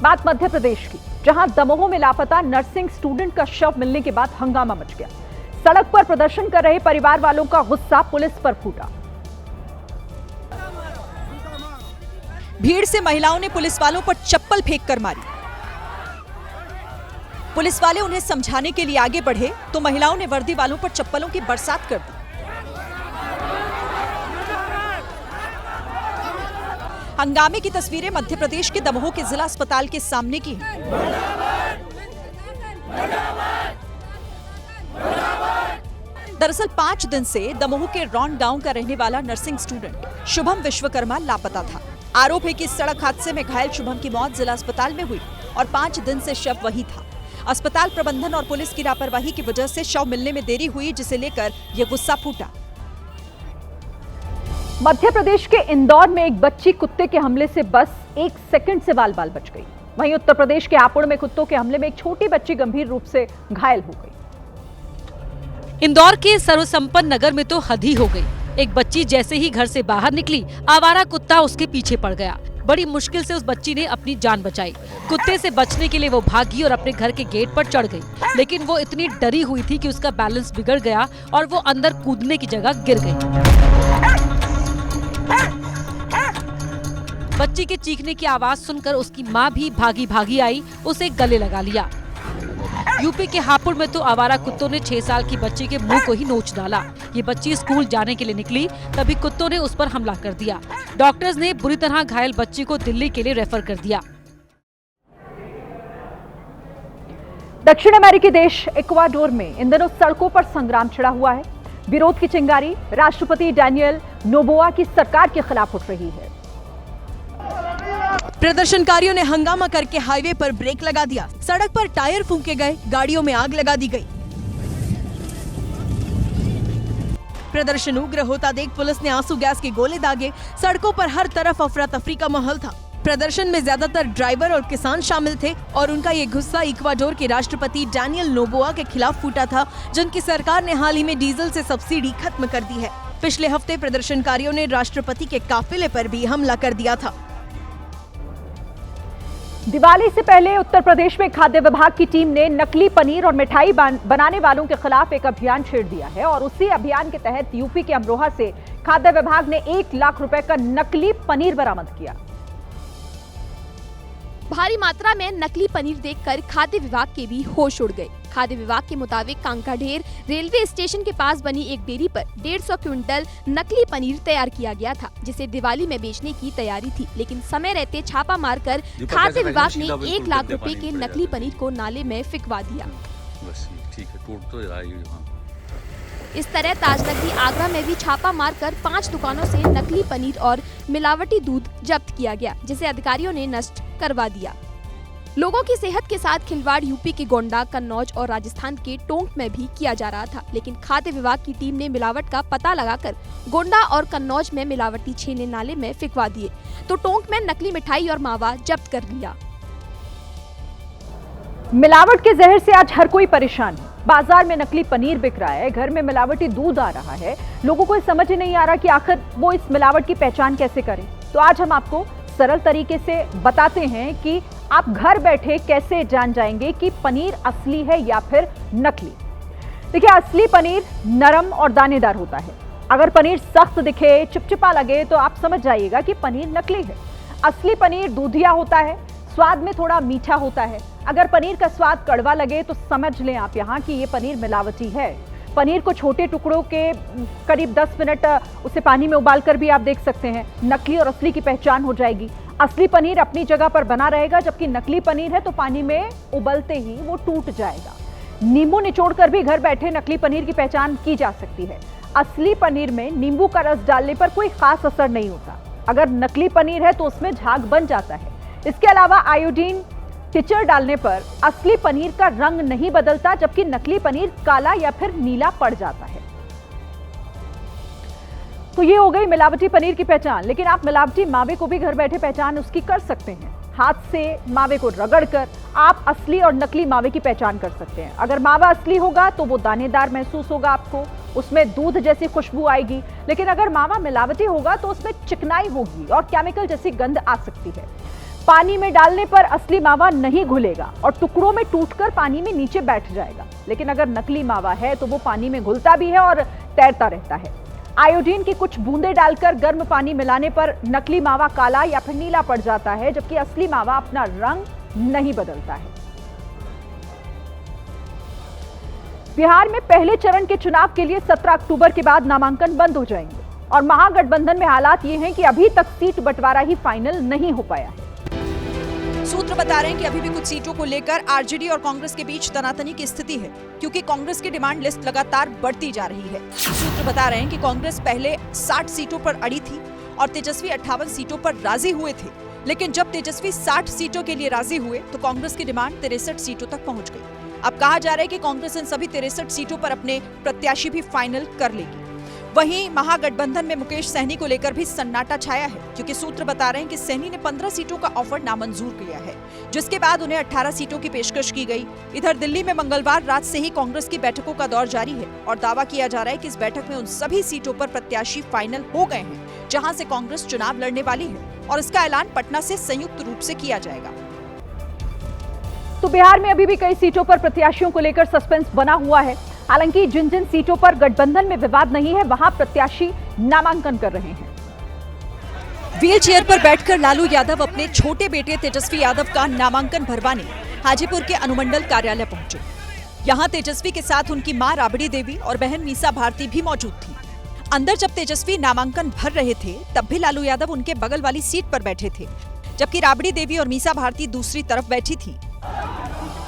बात मध्य प्रदेश की, जहां दमोह में लापता नर्सिंग स्टूडेंट का शव मिलने के बाद हंगामा मच गया। सड़क पर प्रदर्शन कर रहे परिवार वालों का गुस्सा पुलिस पर फूटा। भीड़ से महिलाओं ने पुलिस वालों पर चप्पल फेंक कर मारी। पुलिस वाले उन्हें समझाने के लिए आगे बढ़े तो महिलाओं ने वर्दी वालों पर चप्पलों की बरसात कर दी। हंगामे की तस्वीरें मध्य प्रदेश के दमोह के जिला अस्पताल के सामने की हैं। दरअसल 5 दिन से दमोह के रौन गांव का रहने वाला नर्सिंग स्टूडेंट शुभम विश्वकर्मा लापता था। आरोप है कि सड़क हादसे में घायल शुभम की मौत जिला अस्पताल में हुई और 5 दिन से शव वही था। अस्पताल प्रबंधन और पुलिस की लापरवाही की वजह से शव मिलने में देरी हुई, जिसे लेकर यह गुस्सा फूटा। मध्य प्रदेश के इंदौर में एक बच्ची कुत्ते के हमले से बस 1 सेकंड से बाल बाल बच गई। वहीं उत्तर प्रदेश के हापुड़ में कुत्तों के हमले में एक छोटी बच्ची गंभीर रूप से घायल हो गई। इंदौर के सर्वसंपन्न नगर में तो हद ही हो गई। एक बच्ची जैसे ही घर से बाहर निकली, आवारा कुत्ता उसके पीछे पड़ गया। बड़ी मुश्किल से उस बच्ची ने अपनी जान बचाई। कुत्ते से बचने के लिए वो भागी और अपने घर के गेट पर चढ़ गई, लेकिन वो इतनी डरी हुई थी कि उसका बैलेंस बिगड़ गया और वो अंदर कूदने की जगह गिर गई। बच्ची के चीखने की आवाज सुनकर उसकी माँ भी भागी भागी आई, उसे गले लगा लिया। यूपी के हापुड़ में तो आवारा कुत्तों ने 6 साल की बच्ची के मुंह को ही नोच डाला। ये बच्ची स्कूल जाने के लिए निकली, तभी कुत्तों ने उस पर हमला कर दिया। डॉक्टर्स ने बुरी तरह घायल बच्ची को दिल्ली के लिए रेफर कर दिया। दक्षिण अमेरिकी देश इक्वाडोर में इन दिनों सड़कों पर संग्राम छिड़ा हुआ है। विरोध की चिंगारी राष्ट्रपति डैनियल नोबोआ की सरकार के खिलाफ उठ रही है। प्रदर्शनकारियों ने हंगामा करके हाईवे पर ब्रेक लगा दिया। सड़क पर टायर फूंके गए, गाड़ियों में आग लगा दी गई। प्रदर्शन उग्र होता देख पुलिस ने आंसू गैस के गोले दागे। सड़कों पर हर तरफ अफरा तफरी का माहौल था। प्रदर्शन में ज्यादातर ड्राइवर और किसान शामिल थे और उनका ये गुस्सा इक्वाडोर के राष्ट्रपति डैनियल नोबोआ के खिलाफ फूटा था, जिनकी सरकार ने हाल ही में डीजल से सब्सिडी खत्म कर दी है। पिछले हफ्ते प्रदर्शनकारियों ने राष्ट्रपति के काफिले पर भी हमला कर दिया था। दिवाली से पहले उत्तर प्रदेश में खाद्य विभाग की टीम ने नकली पनीर और मिठाई बनाने वालों के खिलाफ एक अभियान छेड़ दिया है और उसी अभियान के तहत यूपी के अमरोहा से खाद्य विभाग ने 1 लाख रुपए का नकली पनीर बरामद किया। भारी मात्रा में नकली पनीर देखकर खाद्य विभाग के भी होश उड़ गए। खाद्य विभाग के मुताबिक कांकाढेर रेलवे स्टेशन के पास बनी एक डेयरी पर 150 क्विंटल नकली पनीर तैयार किया गया था, जिसे दिवाली में बेचने की तैयारी थी। लेकिन समय रहते छापा मारकर खाद्य विभाग ने 1 लाख रुपए के नकली पनीर को नाले में फिकवा दिया। इस तरह ताजनगरी आगरा में भी छापा मारकर 5 दुकानों से नकली पनीर और मिलावटी दूध जब्त किया गया, जिसे अधिकारियों ने नष्ट करवा दिया। लोगों की सेहत के साथ खिलवाड़ यूपी के गोंडा, कन्नौज और राजस्थान के टोंक में भी किया जा रहा था, लेकिन खाद्य विभाग की टीम ने मिलावट का पता लगाकर गोंडा और कन्नौज में मिलावटी छेने नाले में फिकवा दिए, तो टोंक में नकली मिठाई और मावा जब्त कर लिया। मिलावट के जहर से आज हर कोई परेशान है। बाजार में नकली पनीर बिक रहा है, घर में मिलावटी दूध आ रहा है। लोगों को समझ ही नहीं आ रहा कि आखिर वो इस मिलावट की पहचान कैसे करें। तो आज हम आपको सरल तरीके से बताते हैं कि आप घर बैठे कैसे जान जाएंगे कि पनीर असली है या फिर नकली। देखिए, असली पनीर नरम और दानेदार होता है। अगर पनीर सख्त दिखे, चिपचिपा लगे तो आप समझ जाइएगा कि पनीर नकली है। असली पनीर दूधिया होता है, स्वाद में थोड़ा मीठा होता है। अगर पनीर का स्वाद कड़वा लगे तो समझ लें आप यहाँ कि ये पनीर मिलावटी है। पनीर को छोटे टुकड़ों के करीब 10 मिनट उसे पानी में उबालकर भी आप देख सकते हैं। नकली और असली की पहचान हो जाएगी। असली पनीर अपनी जगह पर बना रहेगा, जबकि नकली पनीर है तो पानी में उबलते ही वो टूट जाएगा। नींबू निचोड़कर भी घर बैठे नकली पनीर की पहचान की जा सकती है। असली पनीर में नींबू का रस डालने पर कोई खास असर नहीं होता। अगर नकली पनीर है तो उसमें झाग बन जाता है। इसके अलावा आयोडीन टिचर डालने पर असली पनीर का रंग नहीं बदलता, जबकि नकली पनीर काला या फिर नीला पड़ जाता है। तो ये हो गई मिलावटी पनीर की पहचान। लेकिन आप मिलावटी मावे को भी घर बैठे पहचान उसकी कर सकते हैं। हाथ से मावे को रगड़कर आप असली और नकली मावे की पहचान कर सकते हैं। अगर मावा असली होगा तो वो दानेदार महसूस होगा आपको, उसमें दूध जैसी खुशबू आएगी। लेकिन अगर मावा मिलावटी होगा तो उसमें चिकनाई होगी और केमिकल जैसी गंध आ सकती है। पानी में डालने पर असली मावा नहीं घुलेगा और टुकड़ों में टूटकर पानी में नीचे बैठ जाएगा, लेकिन अगर नकली मावा है तो वो पानी में घुलता भी है और तैरता रहता है। आयोडीन की कुछ बूंदें डालकर गर्म पानी मिलाने पर नकली मावा काला या फिर नीला पड़ जाता है, जबकि असली मावा अपना रंग नहीं बदलता है। बिहार में पहले चरण के चुनाव के लिए 17 अक्टूबर के बाद नामांकन बंद हो जाएंगे और महागठबंधन में हालात ये हैं कि अभी तक सीट बंटवारा ही फाइनल नहीं हो पाया है। सूत्र बता रहे हैं कि अभी भी कुछ सीटों को लेकर आरजेडी और कांग्रेस के बीच तनातनी की स्थिति है, क्योंकि कांग्रेस की डिमांड लिस्ट लगातार बढ़ती जा रही है। सूत्र बता रहे हैं कि कांग्रेस पहले 60 सीटों पर अड़ी थी और तेजस्वी 58 सीटों पर राजी हुए थे, लेकिन जब तेजस्वी 60 सीटों के लिए राजी हुए तो कांग्रेस की डिमांड 63 सीटों तक पहुंच गई। अब कहा जा रहा है कि कांग्रेस इन सभी 63 सीटों पर अपने प्रत्याशी भी फाइनल कर लेगी। वहीं महागठबंधन में मुकेश सहनी को लेकर भी सन्नाटा छाया है, क्योंकि सूत्र बता रहे हैं कि सहनी ने 15 सीटों का ऑफर नामंजूर किया है, जिसके बाद उन्हें 18 सीटों की पेशकश की गई। इधर दिल्ली में मंगलवार रात से ही कांग्रेस की बैठकों का दौर जारी है और दावा किया जा रहा है कि इस बैठक में उन सभी सीटों पर प्रत्याशी फाइनल हो गए हैं जहां से कांग्रेस चुनाव लड़ने वाली है और इसका ऐलान पटना से संयुक्त रूप से किया जाएगा। तो बिहार में अभी भी कई सीटों पर प्रत्याशियों को लेकर सस्पेंस बना हुआ है। हालांकि जिन जिन सीटों पर गठबंधन में विवाद नहीं है वहां प्रत्याशी नामांकन कर रहे हैं। व्हील चेयर पर बैठकर लालू यादव अपने छोटे बेटे तेजस्वी यादव का नामांकन भरवाने हाजीपुर के अनुमंडल कार्यालय पहुंचे। यहां तेजस्वी के साथ उनकी मां राबड़ी देवी और बहन मीसा भारती भी मौजूद थी। अंदर जब तेजस्वी नामांकन भर रहे थे तब भी लालू यादव उनके बगल वाली सीट पर बैठे थे, जबकि राबड़ी देवी और मीसा भारती दूसरी तरफ बैठी थी।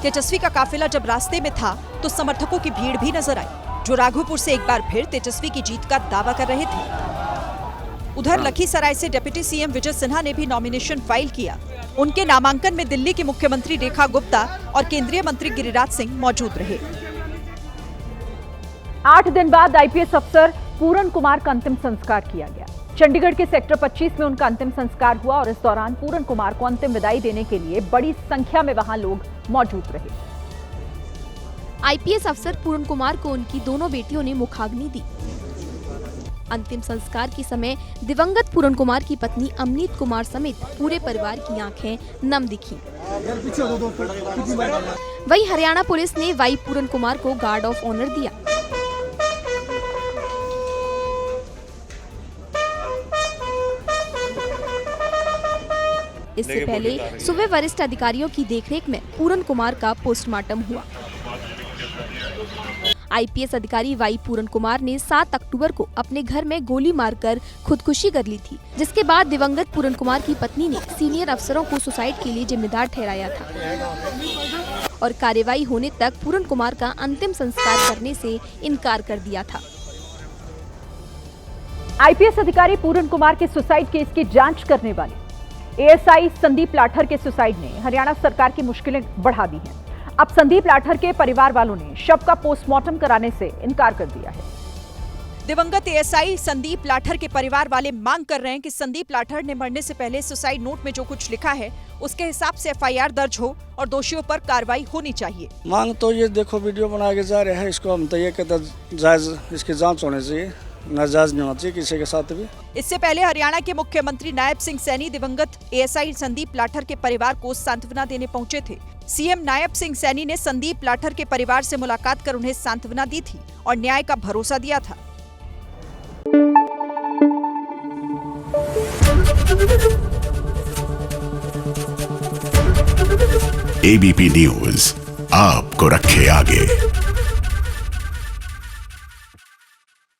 तेजस्वी का काफिला जब रास्ते में था तो समर्थकों की भीड़ भी नजर आई, जो राघोपुर से एक बार फिर तेजस्वी की जीत का दावा कर रहे थे। उधर लखीसराय से डिप्टी सीएम विजय सिन्हा ने भी नॉमिनेशन फाइल किया। उनके नामांकन में दिल्ली की मुख्यमंत्री रेखा गुप्ता और केंद्रीय मंत्री गिरिराज सिंह मौजूद रहे। 8 दिन बाद आईपीएस अफसर पूरन कुमार का अंतिम संस्कार किया गया। चंडीगढ़ के सेक्टर 25 में उनका अंतिम संस्कार हुआ और इस दौरान पूरन कुमार को अंतिम विदाई देने के लिए बड़ी संख्या में वहां लोग मौजूद रहे। आईपीएस अफसर पूरन कुमार को उनकी दोनों बेटियों ने मुखाग्नि दी। अंतिम संस्कार के समय दिवंगत पूरन कुमार की पत्नी अमनीत कुमार समेत पूरे परिवार की आंखें नम दिखीं। वहीं हरियाणा पुलिस ने वाई पूरन कुमार को गार्ड ऑफ ऑनर दिया। इससे पहले सुबह वरिष्ठ अधिकारियों की देखरेख में पूरन कुमार का पोस्टमार्टम हुआ। आईपीएस अधिकारी वाई पूरन कुमार ने 7 अक्टूबर को अपने घर में गोली मारकर खुदकुशी कर ली थी, जिसके बाद दिवंगत पूरन कुमार की पत्नी ने सीनियर अफसरों को सुसाइड के लिए जिम्मेदार ठहराया था और कार्रवाई होने तक पूरन कुमार का अंतिम संस्कार करने से इनकार कर दिया था। आईपीएस अधिकारी पूरन कुमार के सुसाइड केस की जांच करने वाले एएसआई संदीप लाठर के सुसाइड ने हरियाणा सरकार की मुश्किलें बढ़ा दी हैं। अब संदीप लाठर के परिवार वालों ने शव का पोस्टमार्टम कराने से इनकार कर दिया है। दिवंगत एएसआई संदीप लाठर के परिवार वाले मांग कर रहे हैं कि संदीप लाठर ने मरने से पहले सुसाइड नोट में जो कुछ लिखा है उसके हिसाब से एफआईआर दर्ज हो और दोषियों पर कार्रवाई होनी चाहिए। मांग तो ये देखो वीडियो बना के जा रहे हैं, इसको हम तो ये कहते जायज इसकी जांच होनी चाहिए, नाजायज नहीं होना चाहिए किसी के साथ भी। इससे पहले हरियाणा के मुख्यमंत्री नायब सिंह सैनी दिवंगत एएसआई संदीप लाठर के परिवार को सांत्वना देने पहुंचे थे। सीएम नायब सिंह सैनी ने संदीप लाठर के परिवार से मुलाकात कर उन्हें सांत्वना दी थी और न्याय का भरोसा दिया था। एबीपी न्यूज आपको रखे आगे।